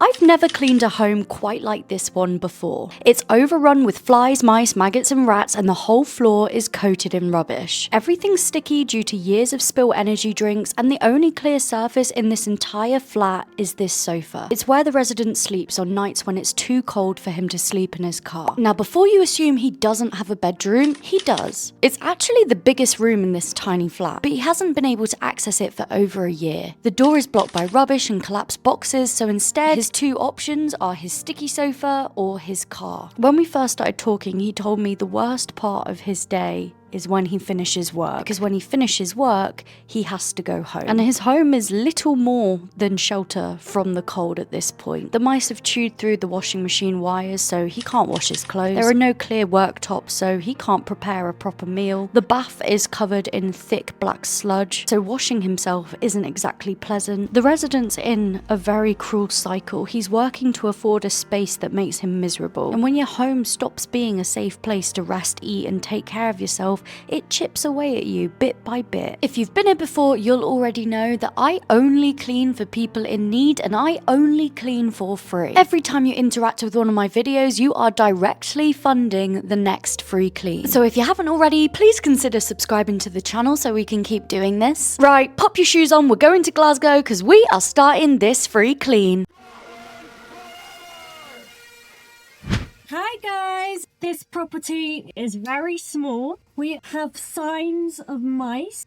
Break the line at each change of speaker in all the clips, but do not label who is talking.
I've never cleaned a home quite like this one before. It's overrun with flies, mice, maggots and rats, and the whole floor is coated in rubbish. Everything's sticky due to years of spilled energy drinks, and the only clear surface in this entire flat is this sofa. It's where the resident sleeps on nights when it's too cold for him to sleep in his car. Now, before you assume he doesn't have a bedroom, he does. It's actually the biggest room in this tiny flat, but he hasn't been able to access it for over a year. The door is blocked by rubbish and collapsed boxes, so instead his two options are his sticky sofa or his car. When we first started talking, he told me the worst part of his day is when he finishes work, because when he finishes work, he has to go home. And his home is little more than shelter from the cold at this point. The mice have chewed through the washing machine wires, so he can't wash his clothes. There are no clear worktops, so he can't prepare a proper meal. The bath is covered in thick black sludge, so washing himself isn't exactly pleasant. The resident's in a very cruel cycle. He's working to afford a space that makes him miserable. And when your home stops being a safe place to rest, eat, and take care of yourself, it chips away at you bit by bit. If you've been here before, you'll already know that I only clean for people in need, and I only clean for free. Every time you interact with one of my videos, you are directly funding the next free clean. So if you haven't already, please consider subscribing to the channel so we can keep doing this. Right, pop your shoes on, we're going to Glasgow because we are starting this free clean.
Hi guys, this property is very small. We have signs of mice.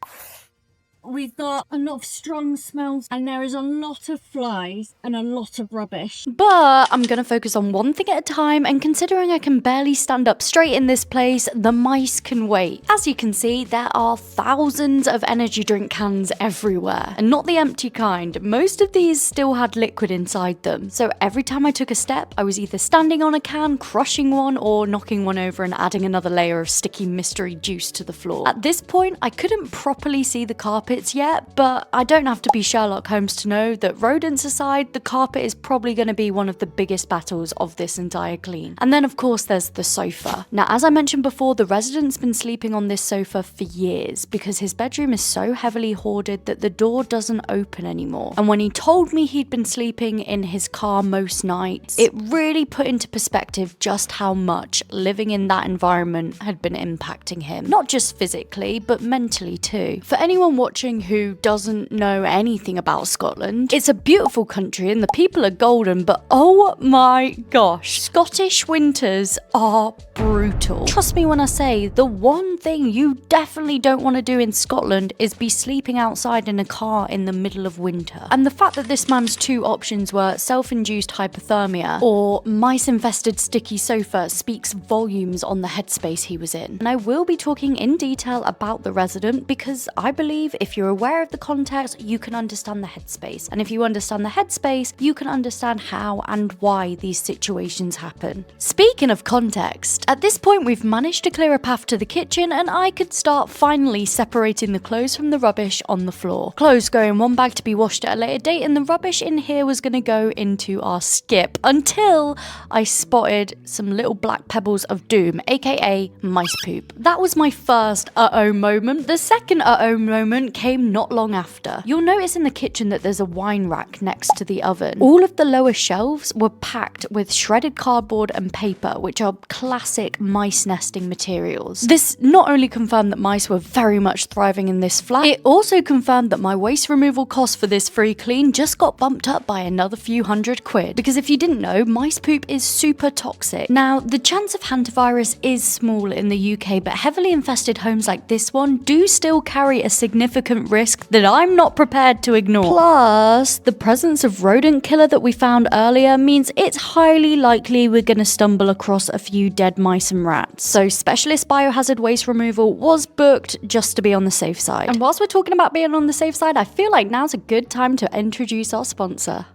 We've got a lot of strong smells, and there is a lot of flies and a lot of rubbish.
But I'm gonna focus on one thing at a time, and considering I can barely stand up straight in this place, the mice can wait. As you can see, there are thousands of energy drink cans everywhere, and not the empty kind. Most of these still had liquid inside them, so every time I took a step, I was either standing on a can, crushing one, or knocking one over and adding another layer of sticky mystery juice to the floor. At this point, I couldn't properly see the carpet yet, but I don't have to be Sherlock Holmes to know that, rodents aside, the carpet is probably going to be one of the biggest battles of this entire clean. And then of course there's the sofa. Now, as I mentioned before, the resident's been sleeping on this sofa for years because his bedroom is so heavily hoarded that the door doesn't open anymore. And when he told me he'd been sleeping in his car most nights, it really put into perspective just how much living in that environment had been impacting him. Not just physically, but mentally too. For anyone watching who doesn't know anything about Scotland, it's a beautiful country and the people are golden, but oh my gosh, Scottish winters are brutal. Trust me when I say, the one thing you definitely don't want to do in Scotland is be sleeping outside in a car in the middle of winter. And the fact that this man's two options were self-induced hypothermia or mice-infested sticky sofa speaks volumes on the headspace he was in. And I will be talking in detail about the resident because I believe if you're aware of the context, you can understand the headspace. And if you understand the headspace, you can understand how and why these situations happen. Speaking of context, at this point we've managed to clear a path to the kitchen and I could start finally separating the clothes from the rubbish on the floor. Clothes go in one bag to be washed at a later date, and the rubbish in here was going to go into our skip until I spotted some little black pebbles of doom, aka mice poop. That was my first uh-oh moment. The second uh-oh moment came not long after. You'll notice in the kitchen that there's a wine rack next to the oven. All of the lower shelves were packed with shredded cardboard and paper, which are classic mice nesting materials. This not only confirmed that mice were very much thriving in this flat, it also confirmed that my waste removal cost for this free clean just got bumped up by another few £100. Because if you didn't know, mice poop is super toxic. Now, the chance of hantavirus is small in the UK, but heavily infested homes like this one do still carry a significant risk that I'm not prepared to ignore. Plus, the presence of rodent killer that we found earlier means it's highly likely we're gonna stumble across a few dead mice and rats. So specialist biohazard waste removal was booked just to be on the safe side. And whilst we're talking about being on the safe side, I feel like now's a good time to introduce our sponsor.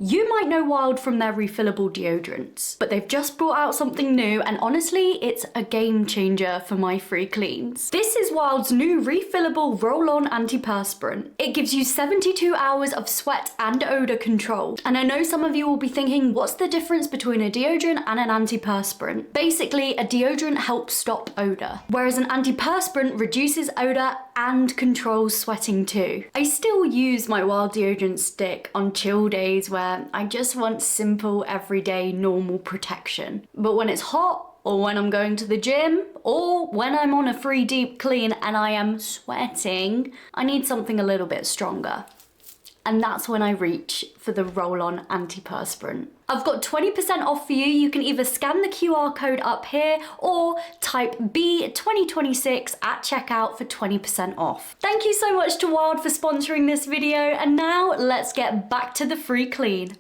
You might know Wild from their refillable deodorants, but they've just brought out something new, and honestly, it's a game changer for my free cleans. This is Wild's new refillable roll-on antiperspirant. It gives you 72 hours of sweat and odor control. And I know some of you will be thinking, what's the difference between a deodorant and an antiperspirant? Basically, a deodorant helps stop odor, whereas an antiperspirant reduces odor and controls sweating too. I still use my Wild deodorant stick on chill days days where I just want simple, everyday, normal protection. But when it's hot, or when I'm going to the gym, or when I'm on a free deep clean and I am sweating, I need something a little bit stronger. And that's when I reach for the roll-on antiperspirant. I've got 20% off for you. You can either scan the QR code up here or type B2026 at checkout for 20% off. Thank you so much to Wild for sponsoring this video, and now let's get back to the free clean.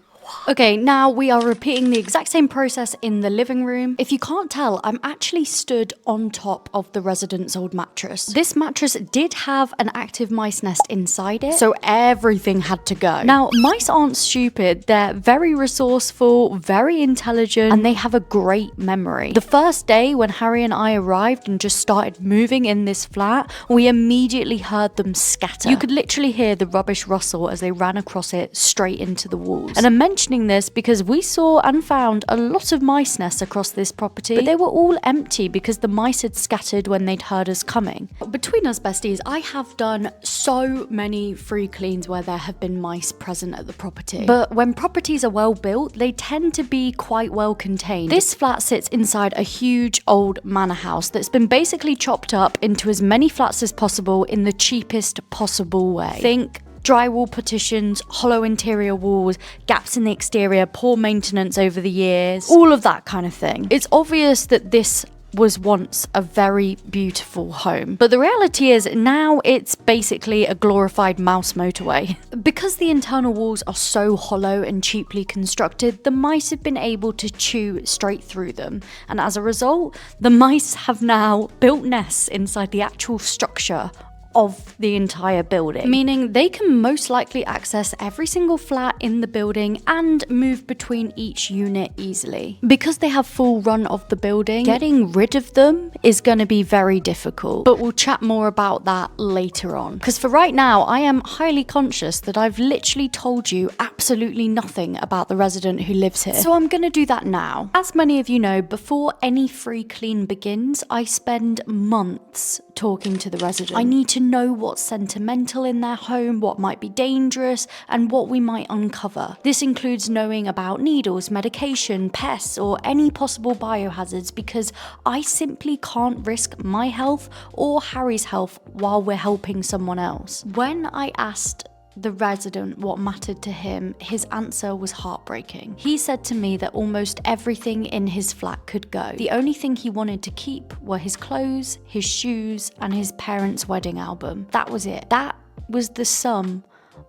Okay, now we are repeating the exact same process in the living room. If you can't tell, I'm actually stood on top of the resident's old mattress. This mattress did have an active mice nest inside it, so everything had to go. Now, mice aren't stupid. They're very resourceful, very intelligent, and they have a great memory. The first day when Harry and I arrived and just started moving in this flat, we immediately heard them scatter. You could literally hear the rubbish rustle as they ran across it straight into the walls. And I'm mentioning this because we saw and found a lot of mice nests across this property, but they were all empty because the mice had scattered when they'd heard us coming. Between us besties, I have done so many free cleans where there have been mice present at the property. But when properties are well built, they tend to be quite well contained. This flat sits inside a huge old manor house that's been basically chopped up into as many flats as possible in the cheapest possible way. Think drywall partitions, hollow interior walls, gaps in the exterior, poor maintenance over the years, all of that kind of thing. It's obvious that this was once a very beautiful home, but the reality is now it's basically a glorified mouse motorway. Because the internal walls are so hollow and cheaply constructed, the mice have been able to chew straight through them, and as a result, the mice have now built nests inside the actual structure of the entire building, meaning they can most likely access every single flat in the building and move between each unit easily. Because they have full run of the building, getting rid of them is going to be very difficult, but we'll chat more about that later on. Because for right now, I am highly conscious that I've literally told you absolutely nothing about the resident who lives here, so I'm going to do that now. As many of you know, before any free clean begins, I spend months talking to the resident. I need to know what's sentimental in their home, what might be dangerous, and what we might uncover. This includes knowing about needles, medication, pests, or any possible biohazards, because I simply can't risk my health or Harry's health while we're helping someone else. When I asked the resident what mattered to him, his answer was heartbreaking. He said to me that almost everything in his flat could go. The only thing he wanted to keep were his clothes, his shoes, and his parents' wedding album. That was it. That was the sum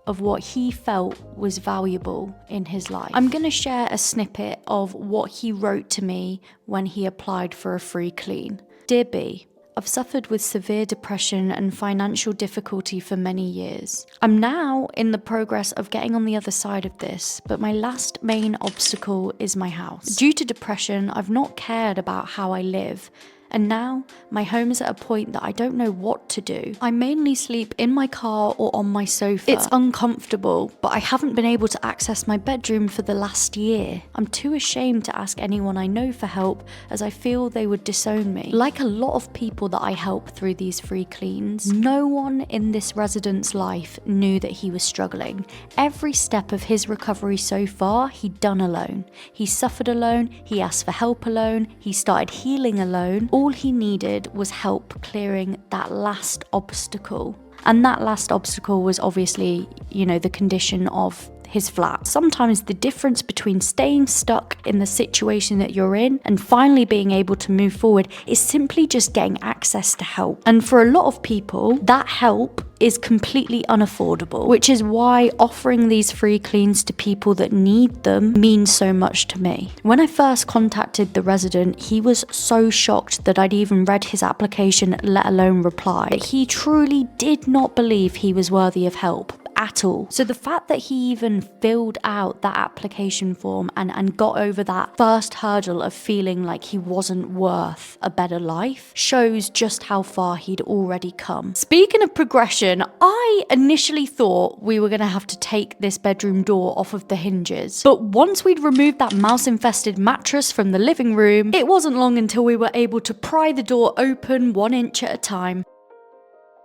of what he felt was valuable in his life. I'm going to share a snippet of what he wrote to me when he applied for a free clean. Dear B, I've suffered with severe depression and financial difficulty for many years. I'm now in the progress of getting on the other side of this, but my last main obstacle is my house. Due to depression, I've not cared about how I live, and now my home is at a point that I don't know what to do. I mainly sleep in my car or on my sofa. It's uncomfortable, but I haven't been able to access my bedroom for the last year. I'm too ashamed to ask anyone I know for help, as I feel they would disown me. Like a lot of people that I help through these free cleans, no one in this resident's life knew that he was struggling. Every step of his recovery so far, he'd done alone. He suffered alone, he asked for help alone, he started healing alone. All he needed was help clearing that last obstacle. And that last obstacle was obviously, the condition of his flat. Sometimes the difference between staying stuck in the situation that you're in and finally being able to move forward is simply just getting access to help. And for a lot of people, that help is completely unaffordable, which is why offering these free cleans to people that need them means so much to me. When I first contacted the resident, he was so shocked that I'd even read his application, let alone reply. He truly did not believe he was worthy of help at all. So the fact that he even filled out that application form and got over that first hurdle of feeling like he wasn't worth a better life shows just how far he'd already come. Speaking of progression, I initially thought we were going to have to take this bedroom door off of the hinges. But once we'd removed that mouse-infested mattress from the living room, it wasn't long until we were able to pry the door open 1 inch at a time.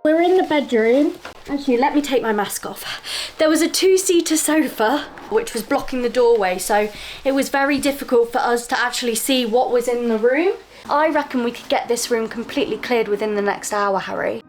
We're in the bedroom. Actually, let me take my mask off. There was a 2-seater sofa which was blocking the doorway, so it was very difficult for us to actually see what was in the room. I reckon we could get this room completely cleared within the next hour, Harry.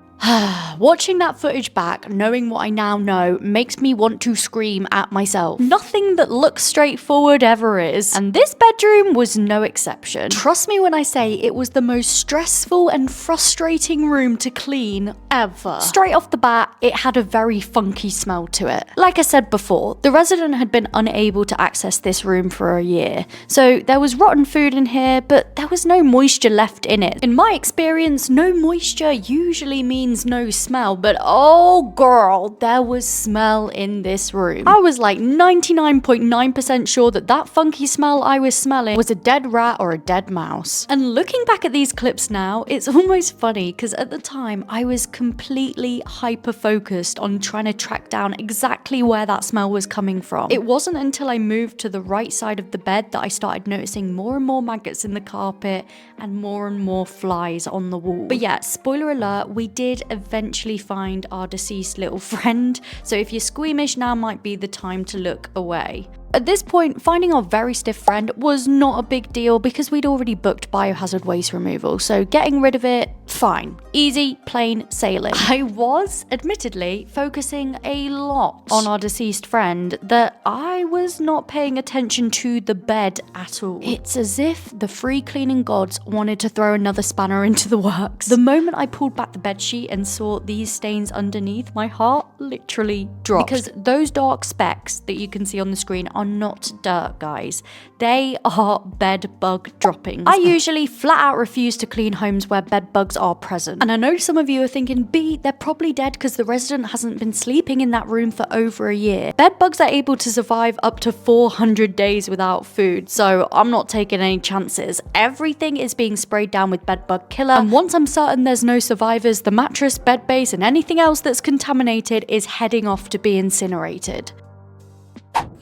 Watching that footage back, knowing what I now know, makes me want to scream at myself. Nothing that looks straightforward ever is, and this bedroom was no exception. Trust me when I say it was the most stressful and frustrating room to clean ever. Straight off the bat, it had a very funky smell to it. Like I said before, the resident had been unable to access this room for a year, so there was rotten food in here, but there was no moisture left in it. In my experience, no moisture usually means no smell, but oh girl, there was smell in this room. I was like 99.9% sure that that funky smell I was smelling was a dead rat or a dead mouse. And looking back at these clips now, it's almost funny because at the time I was completely hyper focused on trying to track down exactly where that smell was coming from. It wasn't until I moved to the right side of the bed that I started noticing more and more maggots in the carpet and more flies on the wall. But yeah, spoiler alert, we did eventually find our deceased little friend, so if you're squeamish, now might be the time to look away. At this point, finding our very stiff friend was not a big deal because we'd already booked biohazard waste removal, so getting rid of it, fine. Easy, plain sailing. I was, admittedly, focusing a lot on our deceased friend that I was not paying attention to the bed at all. It's as if the free cleaning gods wanted to throw another spanner into the works. The moment I pulled back the bedsheet and saw these stains underneath, my heart literally dropped. Because those dark specks that you can see on the screen are not dirt, guys. They are bed bug droppings. I usually flat out refuse to clean homes where bed bugs are present. And I know some of you are thinking, B, they're probably dead because the resident hasn't been sleeping in that room for over a year. Bed bugs are able to survive up to 400 days without food, so I'm not taking any chances. Everything is being sprayed down with bed bug killer, and once I'm certain there's no survivors, the mattress, bed base, and anything else that's contaminated is heading off to be incinerated.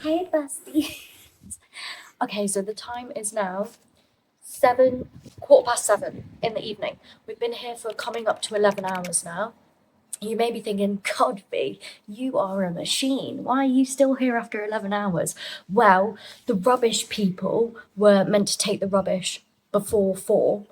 Hey, bestie. Okay, so the time is now 7:15 in the evening. We've been here for coming up to 11 hours now. You may be thinking, God, B, you are a machine. Why are you still here after 11 hours? Well, the rubbish people were meant to take the rubbish before 4.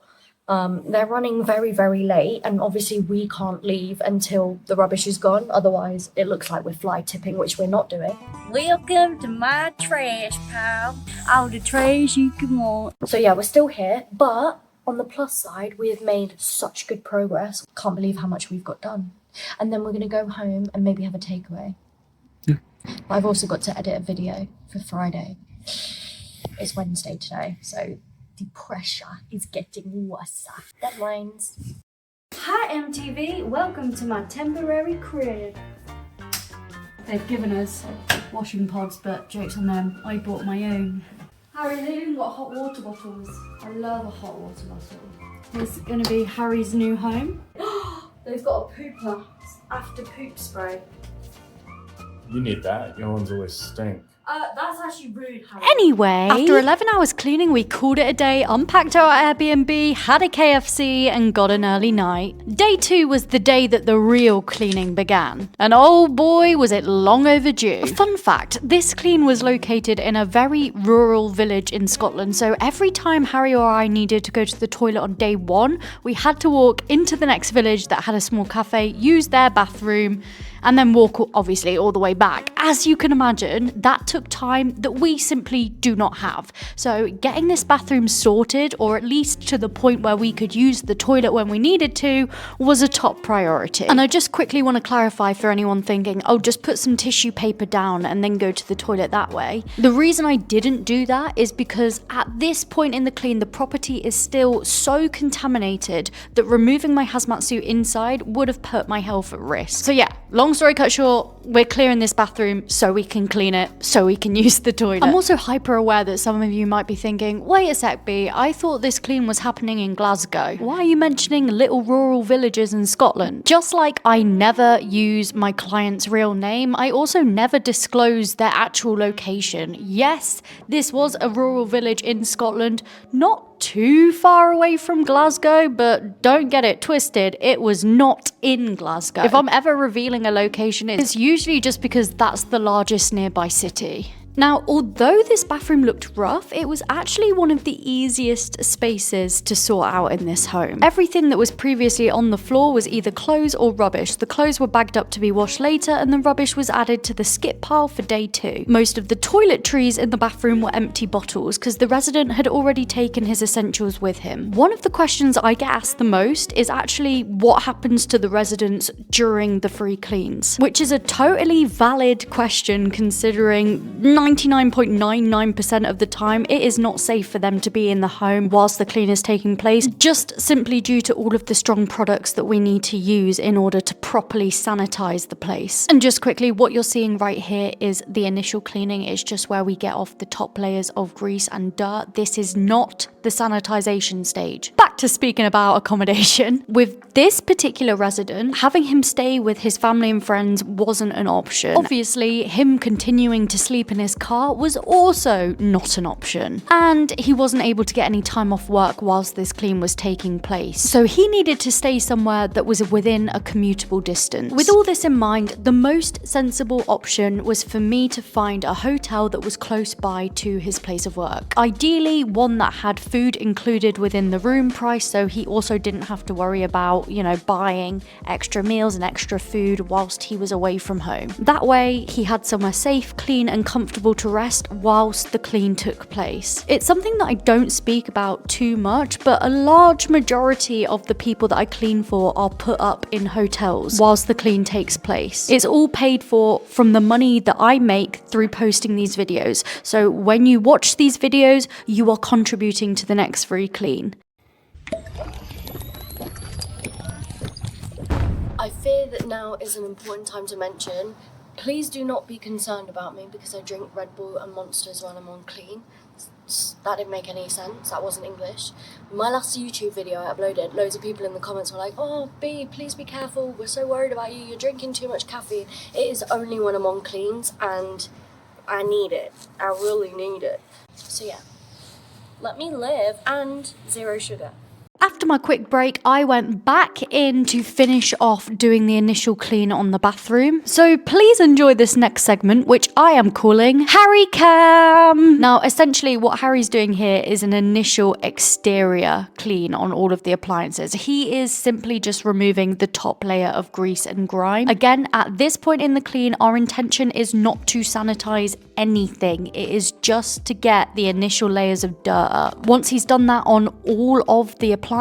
They're running very late, and obviously we can't leave until the rubbish is gone, otherwise it looks like we're fly tipping, which we're not doing.
Welcome to my trash pile. All the trash you can want.
So yeah, we're still here, but on the plus side, we have made such good progress. Can't believe how much we've got done. And then we're going to go home and maybe have a takeaway.
Yeah.
But I've also got to edit a video for Friday. It's Wednesday today, so the pressure is getting worse. Deadlines. Hi MTV, welcome to my temporary crib. They've given us washing pods, but jokes on them, I bought my own. Harry, they even got hot water bottles. I love a hot water bottle. This is going to be Harry's new home. They've got a pooper, after poop spray.
You need that. Your ones always stink.
That's actually rude, Harry. Anyway, after 11 hours cleaning, we called it a day, unpacked our Airbnb, had a KFC, and got an early night. Day 2 was the day that the real cleaning began. And oh boy, was it long overdue. Fun fact, this clean was located in a very rural village in Scotland, so every time Harry or I needed to go to the toilet on day 1, we had to walk into the next village that had a small cafe, use their bathroom, and then walk, obviously, all the way back. As you can imagine, that took time that we simply do not have. So getting this bathroom sorted, or at least to the point where we could use the toilet when we needed to, was a top priority. And I just quickly want to clarify for anyone thinking, oh, just put some tissue paper down and then go to the toilet that way. The reason I didn't do that is because at this point in the clean, the property is still so contaminated that removing my hazmat suit inside would have put my health at risk. So yeah, long story cut short, we're clearing this bathroom bathroom so we can clean it, so we can use the toilet. I'm also hyper aware that some of you might be thinking, wait a sec, B, I thought this clean was happening in Glasgow. Why are you mentioning little rural villages in Scotland? Just like I never use my client's real name, I also never disclose their actual location. Yes, this was a rural village in Scotland, not too far away from Glasgow, but don't get it twisted, it was not in Glasgow. If I'm ever revealing a location, it's usually just because that's the largest nearby city. Now, although this bathroom looked rough, it was actually one of the easiest spaces to sort out in this home. Everything that was previously on the floor was either clothes or rubbish. The clothes were bagged up to be washed later, and the rubbish was added to the skip pile for day 2. Most of the toiletries in the bathroom were empty bottles because the resident had already taken his essentials with him. One of the questions I get asked the most is actually what happens to the residents during the free cleans, which is a totally valid question considering 99.99% of the time, it is not safe for them to be in the home whilst the clean is taking place, just simply due to all of the strong products that we need to use in order to properly sanitize the place. And just quickly, what you're seeing right here is the initial cleaning. It's just where we get off the top layers of grease and dirt. This is not the sanitization stage. Back to speaking about accommodation. With this particular resident, having him stay with his family and friends wasn't an option. Obviously, him continuing to sleep in his car was also not an option. And he wasn't able to get any time off work whilst this clean was taking place. So he needed to stay somewhere that was within a commutable distance. With all this in mind, the most sensible option was for me to find a hotel that was close by to his place of work. Ideally, one that had food included within the room price, so he also didn't have to worry about, buying extra meals and extra food whilst he was away from home. That way, he had somewhere safe, clean and comfortable to rest whilst the clean took place. It's something that I don't speak about too much, but a large majority of the people that I clean for are put up in hotels whilst the clean takes place. It's all paid for from the money that I make through posting these videos. So when you watch these videos, you are contributing to the next free clean. I fear that now is an important time to mention, please do not be concerned about me because I drink Red Bull and Monsters when I'm on clean. That didn't make any sense, that wasn't English. My last YouTube video I uploaded, loads of people in the comments were like, oh B, please be careful, we're so worried about you, you're drinking too much caffeine. It is only when I'm on cleans and I need it, I really need it. So yeah, let me live and 0 sugar. After my quick break, I went back in to finish off doing the initial clean on the bathroom. So please enjoy this next segment, which I am calling Harry Cam. Now, essentially what Harry's doing here is an initial exterior clean on all of the appliances. He is simply just removing the top layer of grease and grime. Again, at this point in the clean, our intention is not to sanitize anything. It is just to get the initial layers of dirt up. Once he's done that on all of the appliances,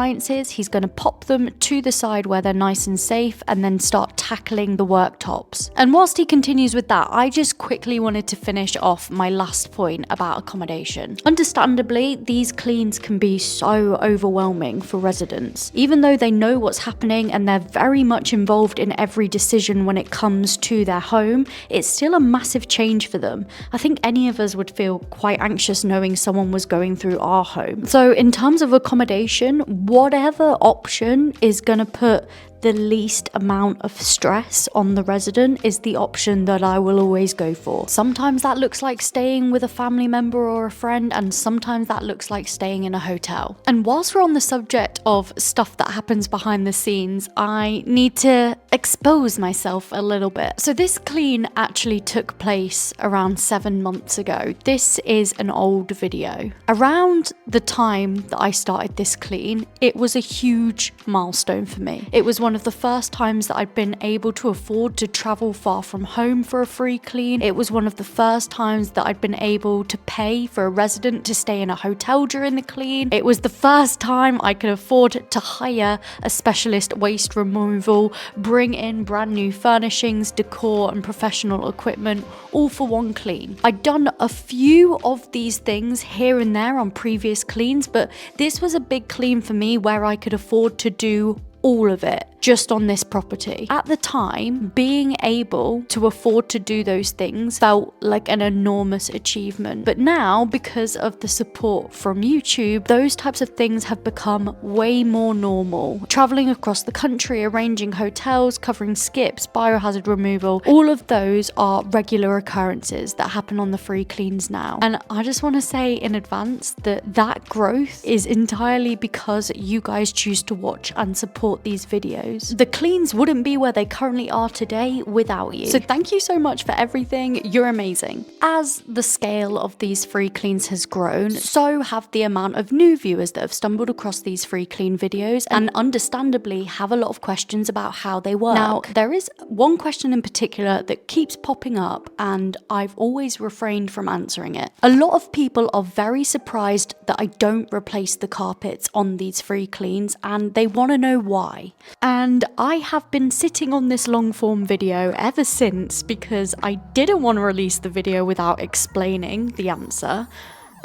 he's going to pop them to the side where they're nice and safe and then start tackling the worktops. And whilst he continues with that, I just quickly wanted to finish off my last point about accommodation. Understandably, these cleans can be so overwhelming for residents. Even though they know what's happening and they're very much involved in every decision when it comes to their home, it's still a massive change for them. I think any of us would feel quite anxious knowing someone was going through our home. So in terms of accommodation, whatever option is going to put the least amount of stress on the resident is the option that I will always go for. Sometimes that looks like staying with a family member or a friend, and sometimes that looks like staying in a hotel. And whilst we're on the subject of stuff that happens behind the scenes, I need to expose myself a little bit. So this clean actually took place around 7 months ago. This is an old video. Around the time that I started this clean, it was a huge milestone for me. It was one of the first times that I'd been able to afford to travel far from home for a free clean. It was one of the first times that I'd been able to pay for a resident to stay in a hotel during the clean. It was the first time I could afford to hire a specialist waste removal, bring in brand new furnishings, decor and professional equipment, all for one clean. I'd done a few of these things here and there on previous cleans, but this was a big clean for me where I could afford to do all of it just on this property. At the time, being able to afford to do those things felt like an enormous achievement. But now, because of the support from YouTube, those types of things have become way more normal. Traveling across the country, arranging hotels, covering skips, biohazard removal, all of those are regular occurrences that happen on the free cleans now. And I just want to say in advance that that growth is entirely because you guys choose to watch and support these videos. The cleans wouldn't be where they currently are today without you. So thank you so much for everything. You're amazing. As the scale of these free cleans has grown, so have the amount of new viewers that have stumbled across these free clean videos and understandably have a lot of questions about how they work. Now, there is one question in particular that keeps popping up and I've always refrained from answering it. A lot of people are very surprised that I don't replace the carpets on these free cleans and they want to know why. And I have been sitting on this long form video ever since because I didn't want to release the video without explaining the answer.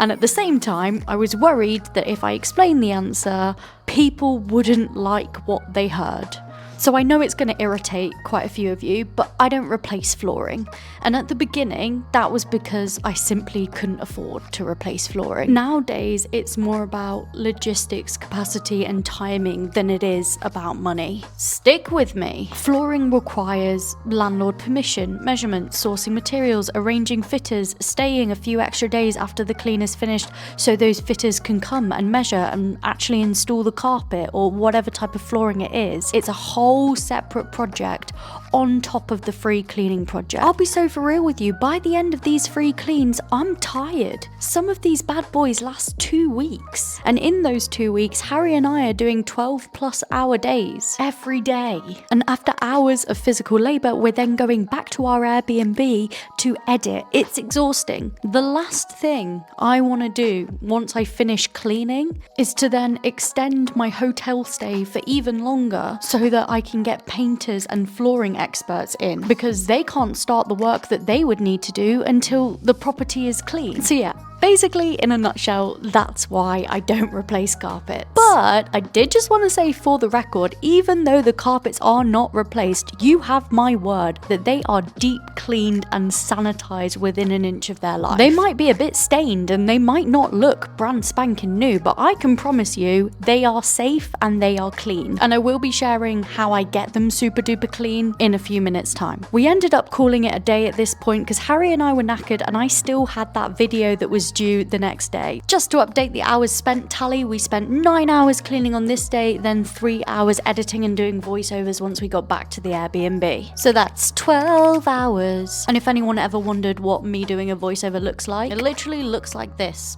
And at the same time, I was worried that if I explained the answer, people wouldn't like what they heard. So I know it's going to irritate quite a few of you, but I don't replace flooring. And at the beginning, that was because I simply couldn't afford to replace flooring. Nowadays, it's more about logistics, capacity, and timing than it is about money. Stick with me. Flooring requires landlord permission, measurements, sourcing materials, arranging fitters, staying a few extra days after the clean is finished so those fitters can come and measure and actually install the carpet or whatever type of flooring it is. It's a whole separate project on top of the free cleaning project. I'll be so for real with you, by the end of these free cleans, I'm tired. Some of these bad boys last 2 weeks. And in those 2 weeks, Harry and I are doing 12+ hour days every day. And after hours of physical labor, we're then going back to our Airbnb to edit. It's exhausting. The last thing I want to do once I finish cleaning is to then extend my hotel stay for even longer so that I can get painters and flooring experts in because they can't start the work that they would need to do until the property is clean. So yeah, basically, in a nutshell, that's why I don't replace carpets. But I did just want to say for the record, even though the carpets are not replaced, you have my word that they are deep cleaned and sanitized within an inch of their life. They might be a bit stained and they might not look brand spanking new, but I can promise you they are safe and they are clean. And I will be sharing how I get them super duper clean in a few minutes time. We ended up calling it a day at this point because Harry and I were knackered and I still had that video that was due the next day. Just to update the hours spent tally, we spent 9 hours cleaning on this day, then 3 hours editing and doing voiceovers once we got back to the Airbnb. So that's 12 hours. And if anyone ever wondered what me doing a voiceover looks like, it literally looks like this.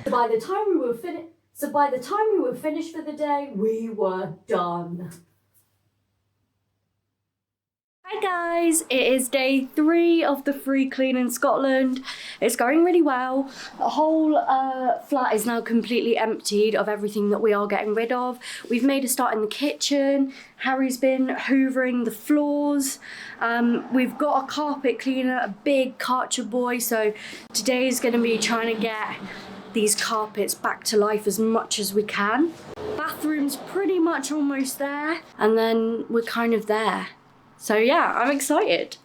By the time we were finished for the day, we were done. Hi guys, it is day 3 of the free clean in Scotland. It's going really well. The whole flat is now completely emptied of everything that we are getting rid of. We've made a start in the kitchen. Harry's been hoovering the floors. We've got a carpet cleaner, a big Karcher boy, so today is going to be trying to get these carpets back to life as much as we can. Bathroom's pretty much almost there, and then we're kind of there. So yeah, I'm excited.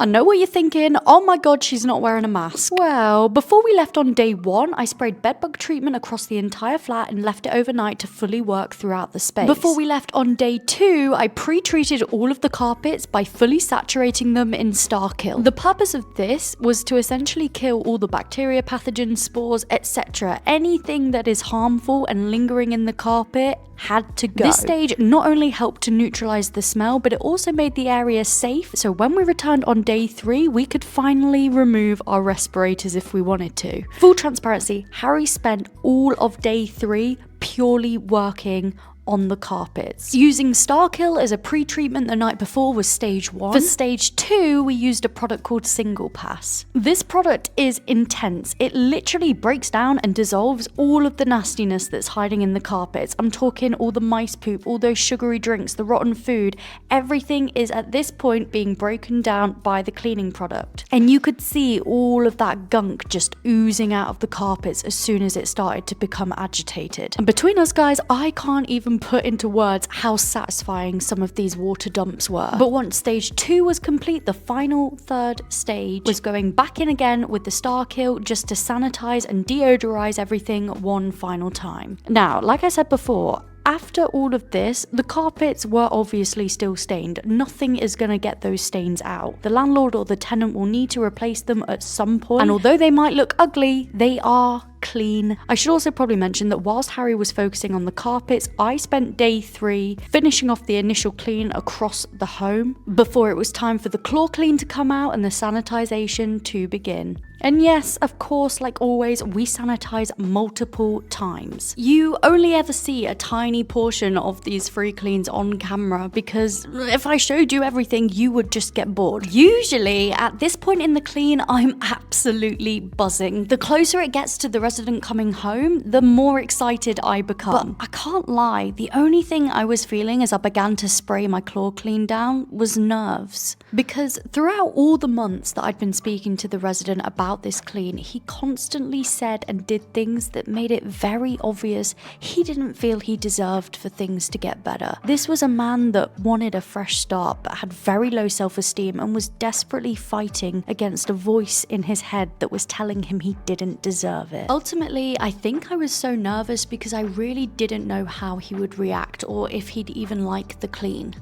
I know what you're thinking, oh my god, she's not wearing a mask. Well, before we left on day 1, I sprayed bedbug treatment across the entire flat and left it overnight to fully work throughout the space. Before we left on day 2, I pre-treated all of the carpets by fully saturating them in Star Kill. The purpose of this was to essentially kill all the bacteria, pathogens, spores, etc. Anything that is harmful and lingering in the carpet had to go. This stage not only helped to neutralize the smell, but it also made the area safe, so when we returned on day 3, we could finally remove our respirators if we wanted to. Full transparency, Harry spent all of day 3 purely working on the carpets. Using Star Kill as a pre-treatment the night before was stage 1. For stage 2, we used a product called Single Pass. This product is intense. It literally breaks down and dissolves all of the nastiness that's hiding in the carpets. I'm talking all the mice poop, all those sugary drinks, the rotten food. Everything is at this point being broken down by the cleaning product. And you could see all of that gunk just oozing out of the carpets as soon as it started to become agitated. And between us guys, I can't even even put into words how satisfying some of these water dumps were. But once stage 2 was complete, the final third stage was going back in again with the star kill just to sanitize and deodorize everything one final time. Now, like I said before, after all of this, the carpets were obviously still stained. Nothing is going to get those stains out. The landlord or the tenant will need to replace them at some point, and although they might look ugly, they are clean. I should also probably mention that whilst Harry was focusing on the carpets, I spent day 3 finishing off the initial clean across the home before it was time for the claw clean to come out and the sanitisation to begin. And yes, of course, like always, we sanitize multiple times. You only ever see a tiny portion of these free cleans on camera because if I showed you everything, you would just get bored. Usually, at this point in the clean, I'm absolutely buzzing. The closer it gets to the resident coming home, the more excited I become. But I can't lie, the only thing I was feeling as I began to spray my claw clean down was nerves. Because throughout all the months that I'd been speaking to the resident about this clean, he constantly said and did things that made it very obvious he didn't feel he deserved for things to get better. This was a man that wanted a fresh start but had very low self-esteem and was desperately fighting against a voice in his head that was telling him he didn't deserve it. Ultimately, I think I was so nervous because I really didn't know how he would react or if he'd even like the clean.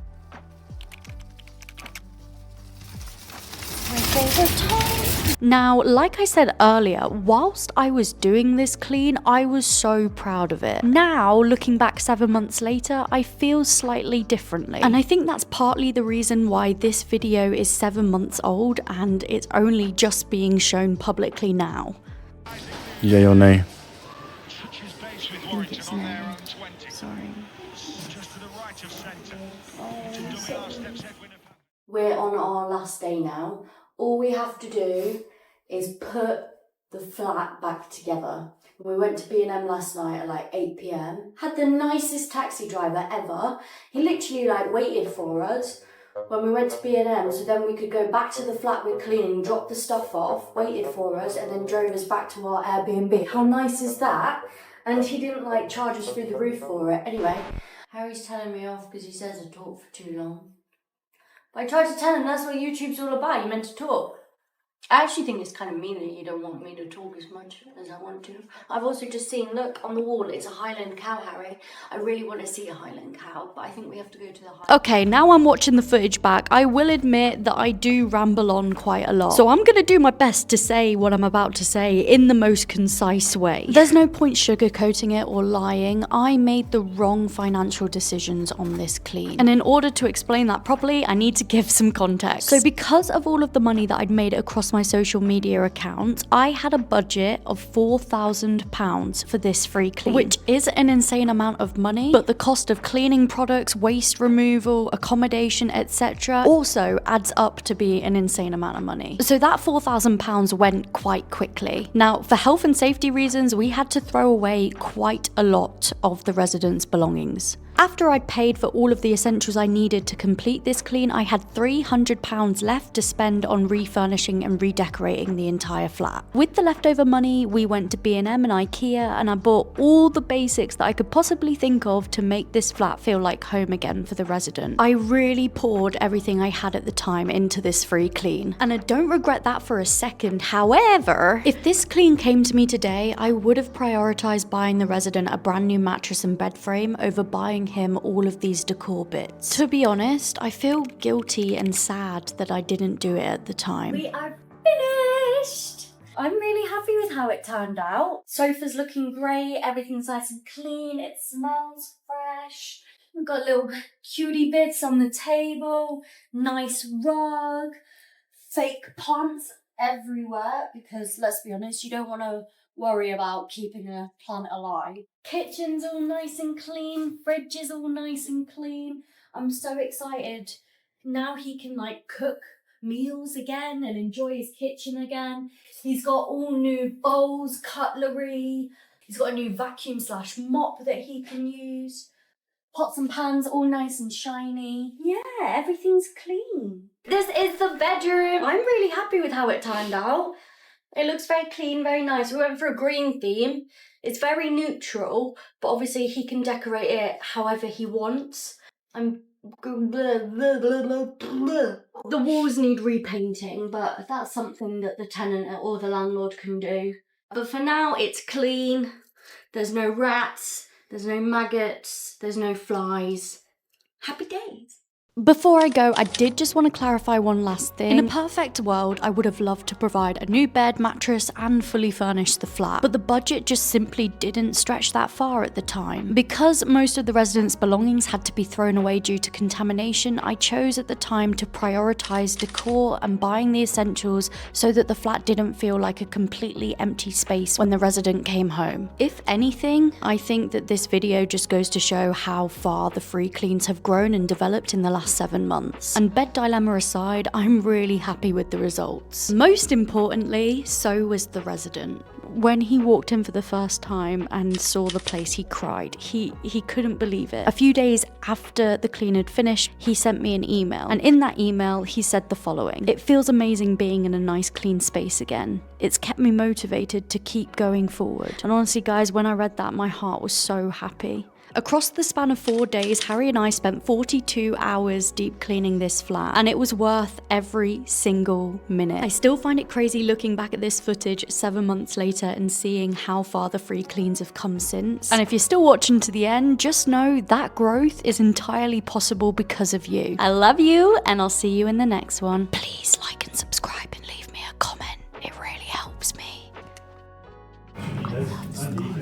My favorite time. Now, like I said earlier, whilst I was doing this clean, I was so proud of it. Now, looking back 7 months later, I feel slightly differently. And I think that's partly the reason why this video is 7 months old and it's only just being shown publicly now.
Yeah, your name.
Sorry. We're on our last day now. All we have to do is put the flat back together. We went to B&M last night at like 8 p.m. Had the nicest taxi driver ever. He literally like waited for us when we went to B&M so then we could go back to the flat we're cleaning, drop the stuff off, waited for us and then drove us back to our Airbnb. How nice is that? And he didn't like charge us through the roof for it. Anyway, Harry's telling me off because he says I talk for too long. But I tried to tell him that's what YouTube's all about, you're meant to talk. I actually think it's kind of mean that you don't want me to talk as much as I want to. I've also just seen, look, on the wall, it's a Highland cow, Harry. I really want to see a Highland cow, but I think we have to go to the Highland. Okay, now I'm watching the footage back. I will admit that I do ramble on quite a lot. So I'm going to do my best to say what I'm about to say in the most concise way. There's no point sugarcoating it or lying. I made the wrong financial decisions on this clean. And in order to explain that properly, I need to give some context. So because of all of the money that I'd made across my social media account, I had a budget of £4,000 for this free clean, which is an insane amount of money, but the cost of cleaning products, waste removal, accommodation, etc. also adds up to be an insane amount of money. So that £4,000 went quite quickly. Now, for health and safety reasons, we had to throw away quite a lot of the residents' belongings. After I'd paid for all of the essentials I needed to complete this clean, I had £300 left to spend on refurnishing and redecorating the entire flat. With the leftover money, we went to B&M and IKEA and I bought all the basics that I could possibly think of to make this flat feel like home again for the resident. I really poured everything I had at the time into this free clean, and I don't regret that for a second. However, if this clean came to me today, I would have prioritized buying the resident a brand new mattress and bed frame over buying him all of these decor bits. To be honest, I feel guilty and sad that I didn't do it at the time. We are finished! I'm really happy with how it turned out. Sofa's looking great, everything's nice and clean, it smells fresh. We've got little cutie bits on the table, nice rug, fake plants everywhere because, let's be honest, you don't want to worry about keeping a plant alive. Kitchen's all nice and clean, fridge is all nice and clean. I'm so excited. Now he can like cook meals again and enjoy his kitchen again. He's got all new bowls, cutlery. He's got a new vacuum / mop that he can use. Pots and pans all nice and shiny. Yeah, everything's clean. This is the bedroom. I'm really happy with how it turned out. It looks very clean, very nice. We went for a green theme. It's very neutral, but obviously he can decorate it however he wants. The walls need repainting, but that's something that the tenant or the landlord can do. But for now, it's clean. There's no rats, there's no maggots, there's no flies. Happy days. Before I go, I did just want to clarify one last thing. In a perfect world, I would have loved to provide a new bed, mattress, and fully furnish the flat, but the budget just simply didn't stretch that far at the time. Because most of the residents' belongings had to be thrown away due to contamination, I chose at the time to prioritize decor and buying the essentials so that the flat didn't feel like a completely empty space when the resident came home. If anything, I think that this video just goes to show how far the free cleans have grown and developed in the last 7 months. And bed dilemma aside, I'm really happy with the results. Most importantly, so was the resident. When he walked in for the first time and saw the place, he cried. He couldn't believe it. A few days after the clean had finished, he sent me an email. And in that email, he said the following: "It feels amazing being in a nice clean space again. It's kept me motivated to keep going forward." And honestly, guys, when I read that, my heart was so happy. Across the span of 4 days, Harry and I spent 42 hours deep cleaning this flat, and it was worth every single minute. I still find it crazy looking back at this footage 7 months later and seeing how far the free cleans have come since. And if you're still watching to the end, just know that growth is entirely possible because of you. I love you, and I'll see you in the next one. Please like and subscribe and leave me a comment. It really helps me. I love